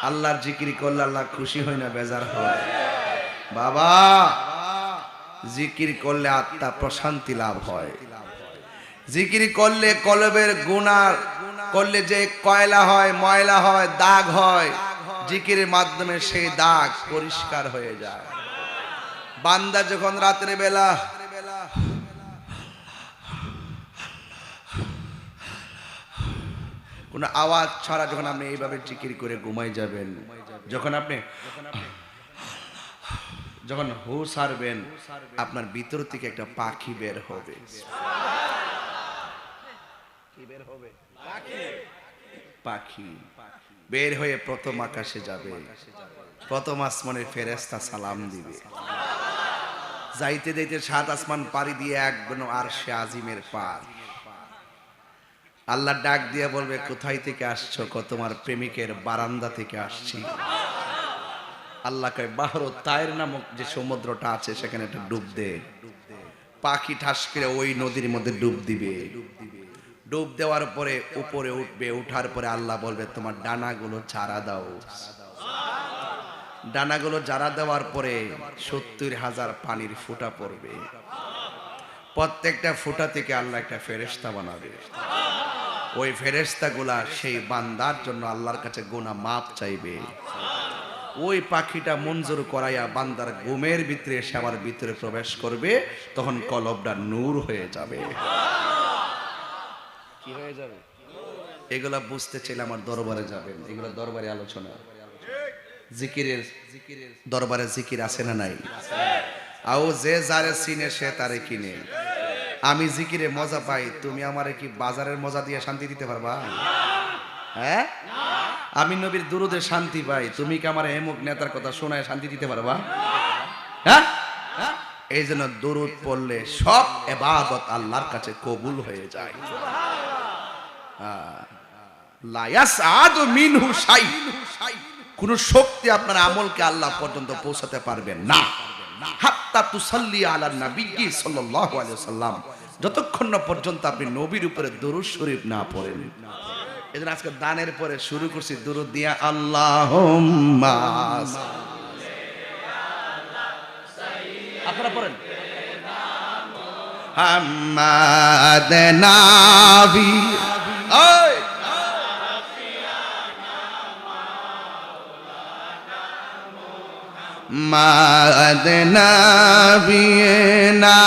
আল্লাহর জিকির করলে আল্লাহ খুশি হয় না বেজার হয়? বাবা, জিকির করলে আত্মা প্রশান্তি লাভ হয়। জিকির করলে কলবের গুনাহ করলে যে কয়লা হয়, ময়লা হয়, দাগ হয়, জিকিরের মাধ্যমে সেই দাগ পরিষ্কার হয়ে যায়। বান্দা যখন রাতের বেলা কোন আওয়াজ ছাড়া যখন আপনি এইভাবে জিকির করে ঘুমাই যাবেন, যখন হু ছাড়বেন, আপনার ভিতর থেকে একটা পাখি বের হবে। কি বের হবে? পাখি বের হয়ে প্রথম আকাশে যাবে, প্রথম আসমানের ফেরেশতা সালাম দিবে। যাইতে যাইতে 7 আসমান পাড়ি দিয়ে একদম আরশে আজিমের পার। আল্লাহ ডাক দিয়ে বলবে, কোথায় থেকে আসছো? তোমার প্রেমিকের বারান্দা থেকে আসছি। আল্লাহ কয়, বাহরু তায়ের নামক যে সমুদ্রটা আছে সেখানে একটা ডুব দে। পাখি ঠাস করে ওই নদীর মধ্যে ডুব দিবে। ডুব দেওয়ার পরে উপরে উঠবে, উঠার পরে আল্লাহ বলবে, তোমার ডানাগুলো ঝাড়া দাও। ডানাগুলো ঝাড়া দেওয়ার পরে 70,000 পানির ফোঁটা পড়বে। প্রত্যেকটা ফোঁটা থেকে আল্লাহ একটা ফেরেশতা বানাবে। ওই ফেরেশতাগুলা সেই বান্দার জন্য আল্লাহর কাছে গুনাহ মাপ চাইবে। ওই পাখিটা মঞ্জুর করাইয়া বান্দার ঘুমের ভিতরে এসে আমার ভিতরে প্রবেশ করবে, তখন কলবটা নূর হয়ে যাবে। কি হয়ে যাবে? এগুলা বুঝতে চাইলে আমার দরবারে যাবেন। এগুলা দরবারে আলোচনা। জিকিরের দরবারে জিকির আছে না নাই? আও যে যারে চিনে সে তারে কিনে। আমি জিকিরে মজা পাই, তুমি আমারে কি বাজারের মজা দিয়ে শান্তি দিতে পারবা? হ্যাঁ, আমি নবীর দুরুদে শান্তি পাই, তুমি কি আমার এমুক নেতার কথা শোনায় শান্তি দিতে পারবা? হ্যাঁ, এই জন্য দুরুদ পড়লে সব ইবাদত আল্লাহর কাছে কবুল হয়ে যায়। লা ইয়াসআদু মিনহু শাই, কোন শক্তি আপনার আমলকে আল্লাহ পর্যন্ত পৌঁছাতে পারবে না। হাত্তা তুসাল্লি আলা নবী সাল্লাল্লাহু আলাইহি ওয়াসাল্লাম, যতক্ষণ না পর্যন্ত আপনি নবীর উপরে দরুদ শরীফ না পড়েন। এজন্য আজকে দানের পরে শুরু করছি দরুদ দিয়া, আল্লাহুম্মা আপনারা পড়েন, মুহাম্মাদ নবী ওই মুহাম্মাদ নবী না